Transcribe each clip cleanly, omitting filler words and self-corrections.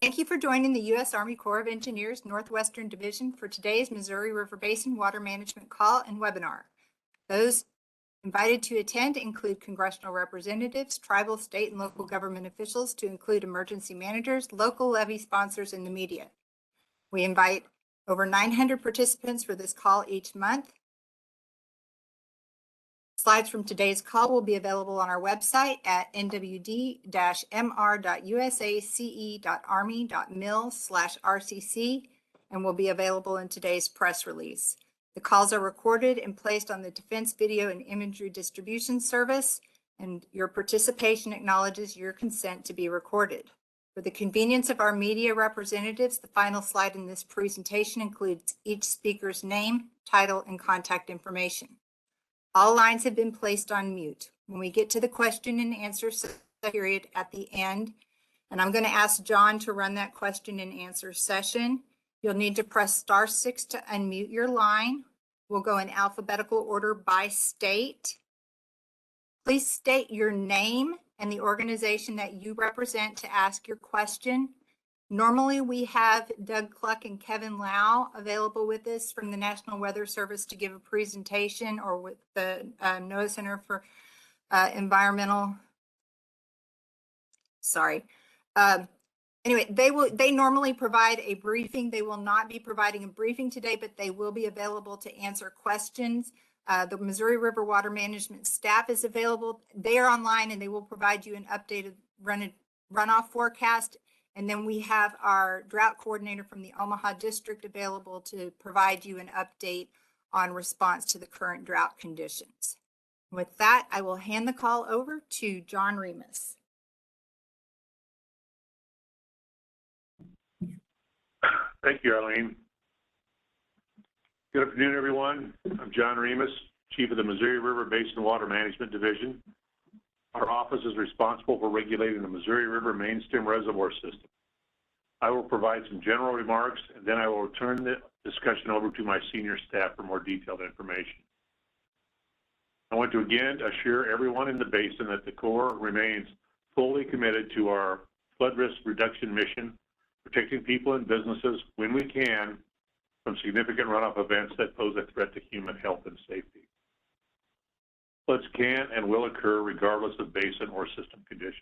Thank you for joining the U.S. Army Corps of Engineers Northwestern Division for today's Missouri River Basin Water Management Call and Webinar. Those invited to attend include congressional representatives, tribal, state, and local government officials, to include emergency managers, local levee sponsors, and the media. We invite over 900 participants for this call each month. Slides from today's call will be available on our website at nwd-mr.usace.army.mil/rcc and will be available in today's press release. The calls are recorded and placed on the Defense Video and Imagery Distribution Service, and your participation acknowledges your consent to be recorded. For the convenience of our media representatives, the final slide in this presentation includes each speaker's name, title, and contact information. All lines have been placed on mute. When we get to the question and answer period at the end, and I'm going to ask John to run that question and answer session, you'll need to press *6 to unmute your line. We'll go in alphabetical order by state. Please state your name and the organization that you represent to ask your question. Normally, we have Doug Cluck and Kevin Lau available with us from the National Weather Service to give a presentation, or with the NOAA Center for Environmental. Anyway, they normally provide a briefing. They will not be providing a briefing today, but they will be available to answer questions. The Missouri River Water Management staff is available. They are online and they will provide you an updated runoff forecast. And then we have our drought coordinator from the Omaha District available to provide you an update on response to the current drought conditions. With that, I will hand the call over to John Remus. Thank you, Arlene. Good afternoon, everyone. I'm John Remus, Chief of the Missouri River Basin Water Management Division. Our office is responsible for regulating the Missouri River mainstem reservoir system. I will provide some general remarks, and then I will turn the discussion over to my senior staff for more detailed information. I want to again assure everyone in the basin that the Corps remains fully committed to our flood risk reduction mission, protecting people and businesses when we can from significant runoff events that pose a threat to human health and safety. Floods can and will occur regardless of basin or system conditions.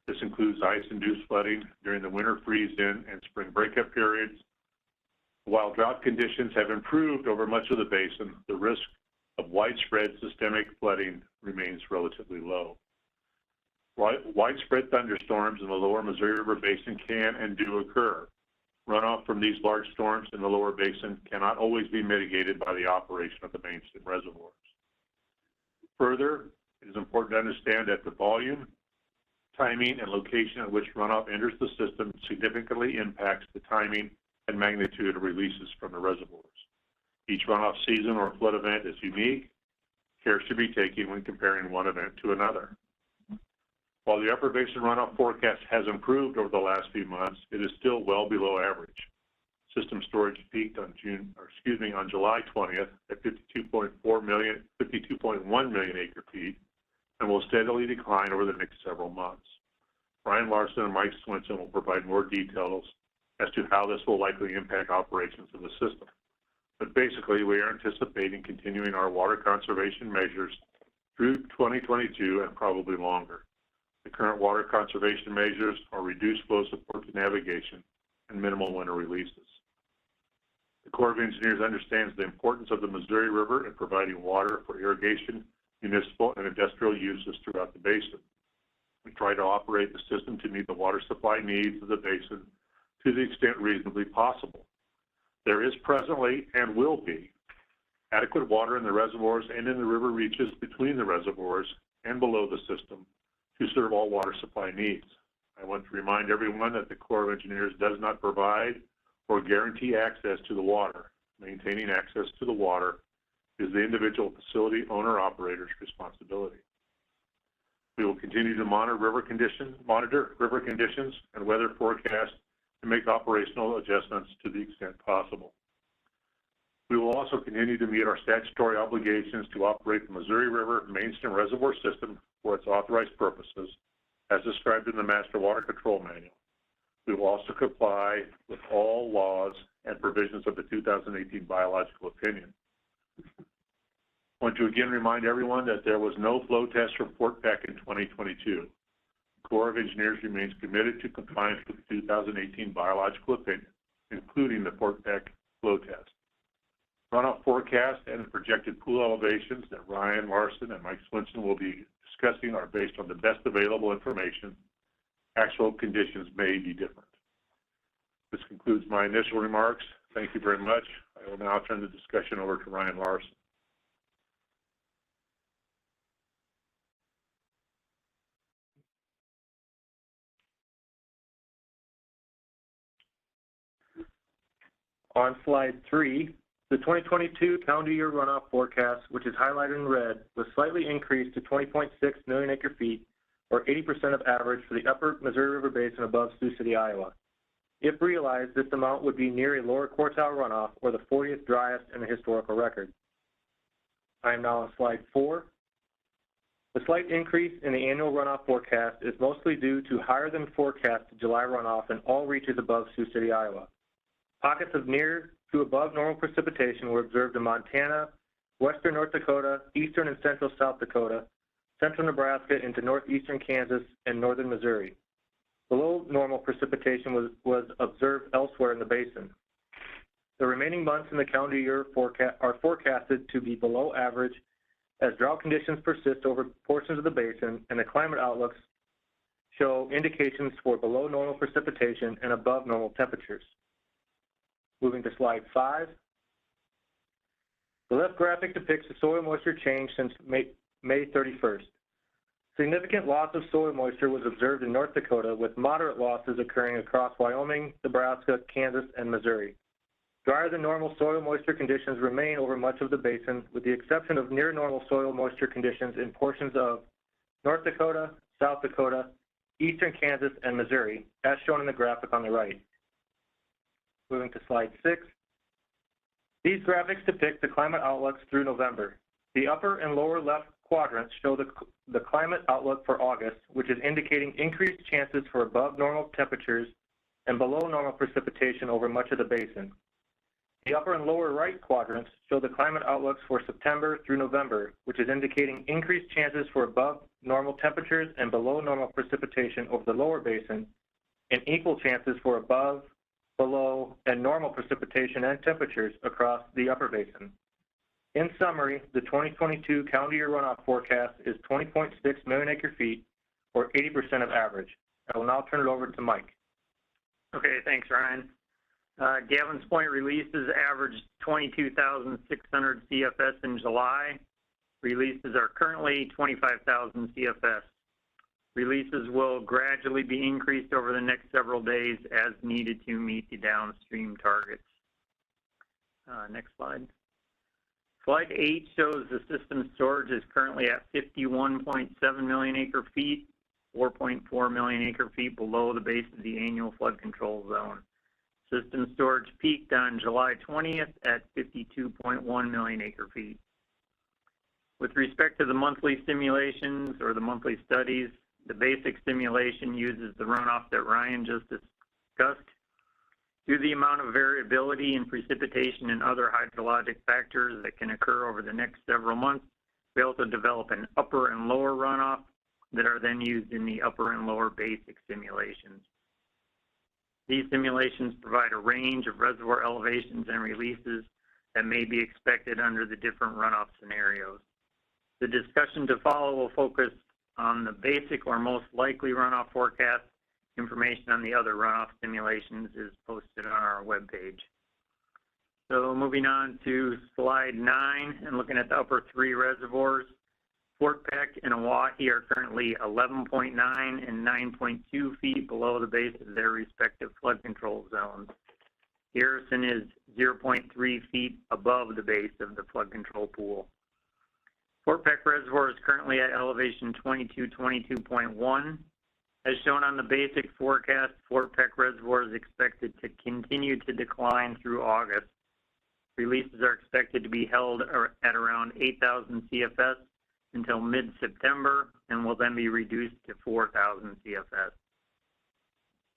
This includes ice-induced flooding during the winter freeze-in and spring breakup periods. While drought conditions have improved over much of the basin, the risk of widespread systemic flooding remains relatively low. Widespread thunderstorms in the lower Missouri River Basin can and do occur. Runoff from these large storms in the lower basin cannot always be mitigated by the operation of the mainstem reservoirs. Further, it is important to understand that the volume, timing, and location at which runoff enters the system significantly impacts the timing and magnitude of releases from the reservoirs. Each runoff season or flood event is unique. Care should be taken when comparing one event to another. While the upper basin runoff forecast has improved over the last few months, it is still well below average. System storage peaked on July 20th at 52.1 million acre-feet, and will steadily decline over the next several months. Brian Larson and Mike Swinson will provide more details as to how this will likely impact operations of the system. But basically, we are anticipating continuing our water conservation measures through 2022 and probably longer. The current water conservation measures are reduced flow support to navigation and minimal winter releases. The Corps of Engineers understands the importance of the Missouri River in providing water for irrigation, municipal, and industrial uses throughout the basin. We try to operate the system to meet the water supply needs of the basin to the extent reasonably possible. There is presently, and will be, adequate water in the reservoirs and in the river reaches between the reservoirs and below the system to serve all water supply needs. I want to remind everyone that the Corps of Engineers does not provide or guarantee access to the water. Maintaining access to the water is the individual facility owner-operator's responsibility. We will continue to monitor river conditions and weather forecasts to make operational adjustments to the extent possible. We will also continue to meet our statutory obligations to operate the Missouri River mainstem reservoir system for its authorized purposes, as described in the Master Water Control Manual. We will also comply with all laws and provisions of the 2018 biological opinion. I want to again remind everyone that there was no flow test for Fort Peck in 2022. The Corps of Engineers remains committed to compliance with the 2018 biological opinion, including the Fort Peck flow test. Runoff forecast and the projected pool elevations that Ryan Larson and Mike Swinson will be discussing are based on the best available information. Actual conditions may be different. This concludes my initial remarks. Thank you very much. I will now turn the discussion over to Ryan Larson. On slide 3, the 2022 calendar year runoff forecast, which is highlighted in red, was slightly increased to 20.6 million acre-feet, or 80% of average for the upper Missouri River Basin above Sioux City, Iowa. If realized, this amount would be near a lower quartile runoff, or the 40th driest in the historical record. I am now on slide 4. The slight increase in the annual runoff forecast is mostly due to higher than forecast July runoff in all reaches above Sioux City, Iowa. Pockets of near to above normal precipitation were observed in Montana, western North Dakota, eastern and central South Dakota, central Nebraska into northeastern Kansas, and northern Missouri. Below normal precipitation was observed elsewhere in the basin. The remaining months in the calendar year are forecasted to be below average as drought conditions persist over portions of the basin, and the climate outlooks show indications for below normal precipitation and above normal temperatures. Moving to slide 5. The left graphic depicts the soil moisture change since May 31st. Significant loss of soil moisture was observed in North Dakota, with moderate losses occurring across Wyoming, Nebraska, Kansas, and Missouri. Drier than normal soil moisture conditions remain over much of the basin, with the exception of near normal soil moisture conditions in portions of North Dakota, South Dakota, eastern Kansas, and Missouri, as shown in the graphic on the right. Moving to slide 6. These graphics depict the climate outlooks through November. The upper and lower left quadrants show the climate outlook for August, which is indicating increased chances for above normal temperatures and below normal precipitation over much of the basin. The upper and lower right quadrants show the climate outlooks for September through November, which is indicating increased chances for above normal temperatures and below normal precipitation over the lower basin, and equal chances for above, below, and normal precipitation and temperatures across the upper basin. In summary, the 2022 calendar year runoff forecast is 20.6 million acre-feet, or 80% of average. I will now turn it over to Mike. Okay, thanks, Ryan. Gavin's Point releases averaged 22,600 CFS in July. Releases are currently 25,000 CFS. Releases will gradually be increased over the next several days as needed to meet the downstream targets. Next slide. Slide 8 shows the system storage is currently at 51.7 million acre-feet, 4.4 million acre-feet below the base of the annual flood control zone. System storage peaked on July 20th at 52.1 million acre-feet. With respect to the monthly simulations or the monthly studies, the basic simulation uses the runoff that Ryan just discussed. Due to the amount of variability in precipitation and other hydrologic factors that can occur over the next several months, we also develop an upper and lower runoff that are then used in the upper and lower basic simulations. These simulations provide a range of reservoir elevations and releases that may be expected under the different runoff scenarios. The discussion to follow will focus on the basic or most likely runoff forecast. Information on the other runoff simulations is posted on our webpage. So moving on to slide 9 and looking at the upper 3 reservoirs, Fort Peck and Oahe are currently 11.9 and 9.2 feet below the base of their respective flood control zones. Garrison is 0.3 feet above the base of the flood control pool. Fort Peck Reservoir is currently at elevation 22.1. As shown on the basic forecast, Fort Peck Reservoir is expected to continue to decline through August. Releases are expected to be held at around 8,000 CFS until mid-September and will then be reduced to 4,000 CFS.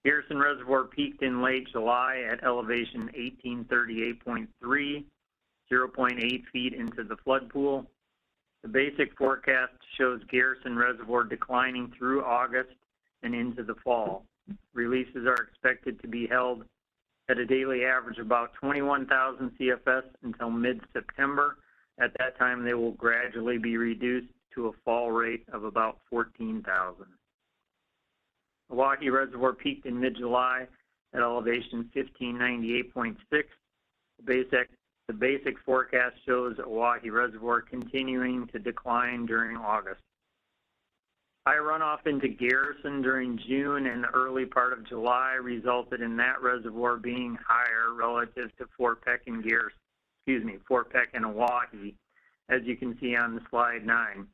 Garrison Reservoir peaked in late July at elevation 1838.3, 0.8 feet into the flood pool. The basic forecast shows Garrison Reservoir declining through August and into the fall. Releases are expected to be held at a daily average of about 21,000 CFS until mid-September. At that time, they will gradually be reduced to a fall rate of about 14,000. Oahe Reservoir peaked in mid-July at elevation 1598.6. The basic forecast shows Oahe Reservoir continuing to decline during August. High runoff into Garrison during June and the early part of July resulted in that reservoir being higher relative to Fort Peck and Fort Peck and Oahe, as you can see on the slide 9.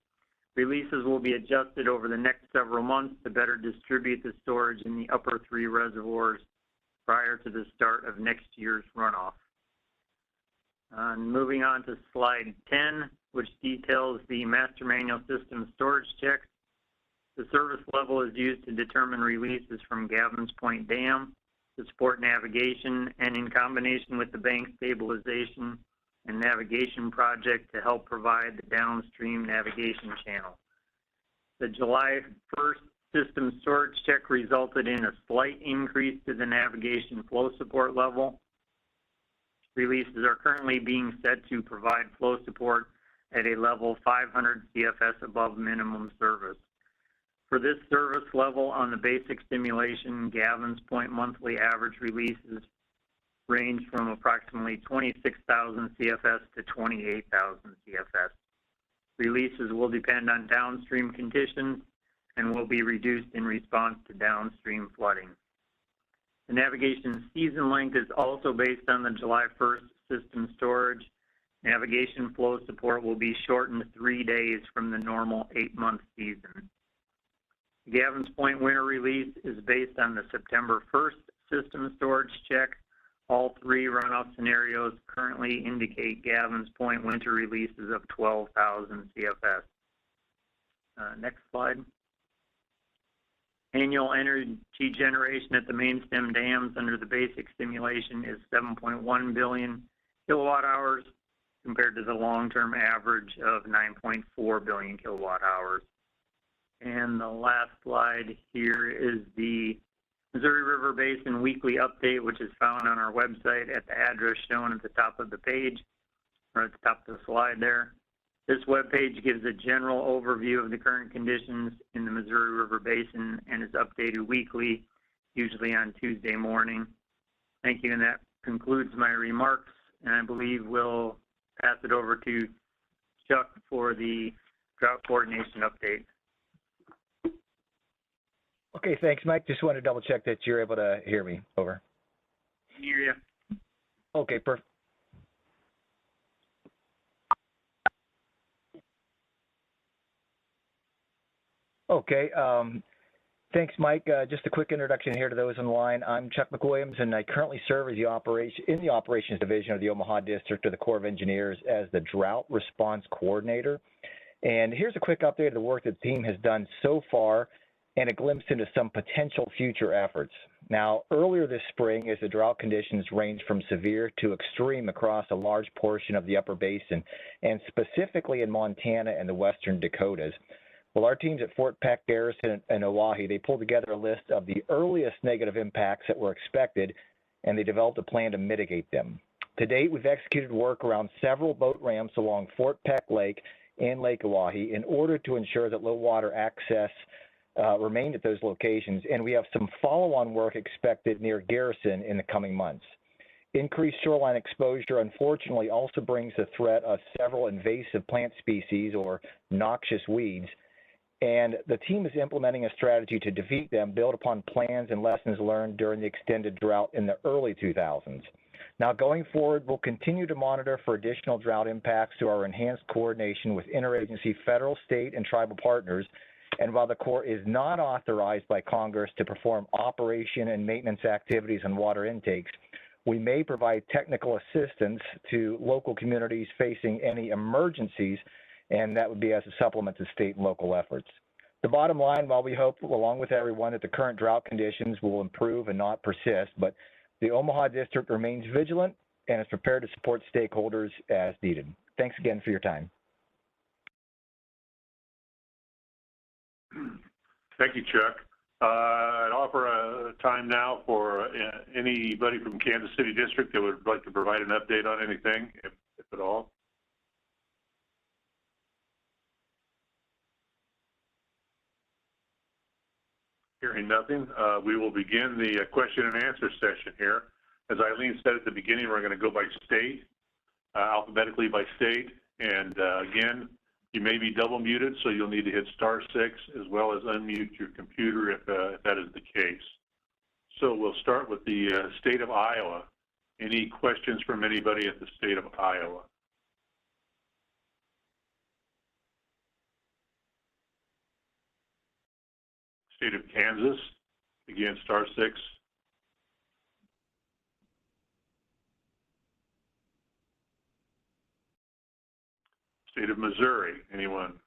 Releases will be adjusted over the next several months to better distribute the storage in the upper 3 reservoirs prior to the start of next year's runoff. Moving on to slide 10, which details the Master Manual System storage checks. The service level is used to determine releases from Gavin's Point Dam to support navigation and in combination with the bank stabilization and navigation project to help provide the downstream navigation channel. The July 1st system storage check resulted in a slight increase to the navigation flow support level. Releases are currently being set to provide flow support at a level 500 CFS above minimum service. For this service level on the basic stimulation, Gavin's Point monthly average releases range from approximately 26,000 CFS to 28,000 CFS. Releases will depend on downstream conditions and will be reduced in response to downstream flooding. The navigation season length is also based on the July 1st system storage. Navigation flow support will be shortened 3 days from the normal 8-month season. Gavin's Point winter release is based on the September 1st system storage check. All 3 runoff scenarios currently indicate Gavin's Point winter releases of 12,000 CFS. Next slide. Annual energy generation at the mainstem dams under the basic stimulation is 7.1 billion kilowatt hours compared to the long-term average of 9.4 billion kilowatt hours. And the last slide here is the Missouri River Basin weekly update, which is found on our website at the address shown at the top of the page, or at the top of the slide there. This webpage gives a general overview of the current conditions in the Missouri River Basin and is updated weekly, usually on Tuesday morning. Thank you, and that concludes my remarks, and I believe we'll pass it over to Chuck for the drought coordination update. Okay, thanks, Mike. Just wanted to double check that you're able to hear me. Over. Can you hear you? Okay, perfect. Okay, thanks, Mike. Just a quick introduction here to those online. I'm Chuck McWilliams, and I currently serve as the Operations Division of the Omaha District of the Corps of Engineers as the Drought Response Coordinator. And here's a quick update of the work that the team has done so far and a glimpse into some potential future efforts. Now, earlier this spring, as the drought conditions ranged from severe to extreme across a large portion of the Upper Basin, and specifically in Montana and the Western Dakotas, well, our teams at Fort Peck, Garrison, and Oahe, they pulled together a list of the earliest negative impacts that were expected, and they developed a plan to mitigate them. To date, we've executed work around several boat ramps along Fort Peck Lake and Lake Oahe in order to ensure that low water access remained at those locations, and we have some follow-on work expected near Garrison in the coming months. Increased shoreline exposure, unfortunately, also brings the threat of several invasive plant species or noxious weeds, and the team is implementing a strategy to defeat them, build upon plans and lessons learned during the extended drought in the early 2000s. Now, going forward, we'll continue to monitor for additional drought impacts through our enhanced coordination with interagency federal, state, and tribal partners. And while the Corps is not authorized by Congress to perform operation and maintenance activities on water intakes, we may provide technical assistance to local communities facing any emergencies, and that would be as a supplement to state and local efforts. The bottom line, while we hope, along with everyone, that the current drought conditions will improve and not persist, but the Omaha District remains vigilant and is prepared to support stakeholders as needed. Thanks again for your time. Thank you, Chuck. I'd offer a time now for anybody from Kansas City District that would like to provide an update on anything, if at all. Hearing nothing, we will begin the question and answer session here. As Eileen said at the beginning, we're going to go by state, alphabetically by state. And again, you may be double muted, so you'll need to hit *6 as well as unmute your computer if that is the case. So we'll start with the state of Iowa. Any questions from anybody at the state of Iowa? State of Kansas, again, *6. State of Missouri, anyone?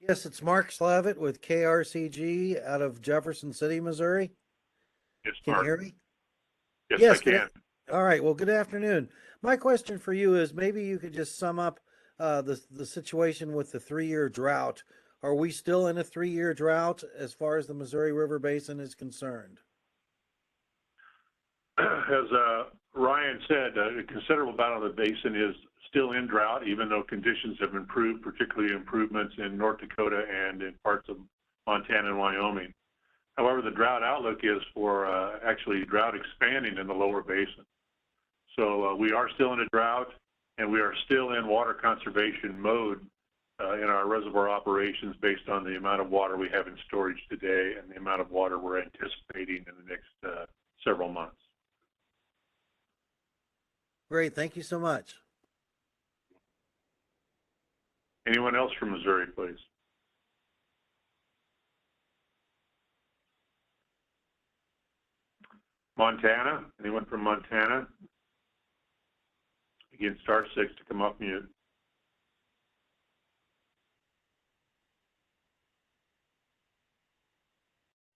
Yes, it's Mark Slavitt with KRCG out of Jefferson City, Missouri. Yes, Can Mark. you hear me? Yes, I can. All right. Well, good afternoon. My question for you is maybe you could just sum up the situation with the 3-year drought. Are we still in a 3-year drought as far as the Missouri River Basin is concerned? As Ryan said, a considerable amount of the basin is still in drought, even though conditions have improved, particularly improvements in North Dakota and in parts of Montana and Wyoming. However, the drought outlook is for actually drought expanding in the lower basin. So we are still in a drought, and we are still in water conservation mode in our reservoir operations based on the amount of water we have in storage today and the amount of water we're anticipating in the next several months. Great. Thank you so much. Anyone else from Missouri, please? Montana, anyone from Montana? Again, *6 to come off mute.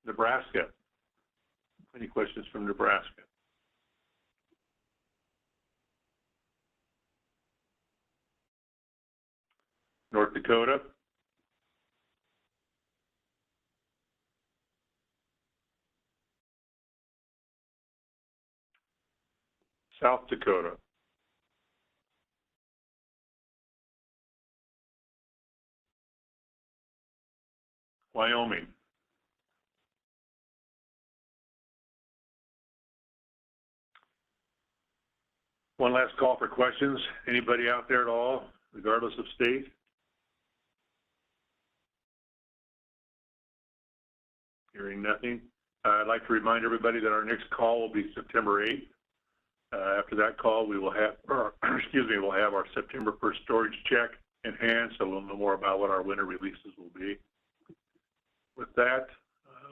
Nebraska. Any questions from Nebraska? North Dakota. South Dakota. Wyoming. One last call for questions. Anybody out there at all, regardless of state? Hearing nothing. I'd like to remind everybody that our next call will be September 8th. After that call, we will have, we'll have our September 1st storage check in hand, so we'll know more about what our winter releases will be. With that,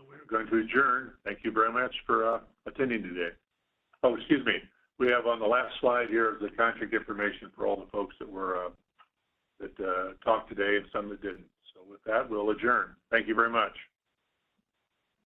we're going to adjourn. Thank you very much for attending today. Oh, excuse me. We have on the last slide here the contact information for all the folks that were that talked today and some that didn't. So with that, we'll adjourn. Thank you very much.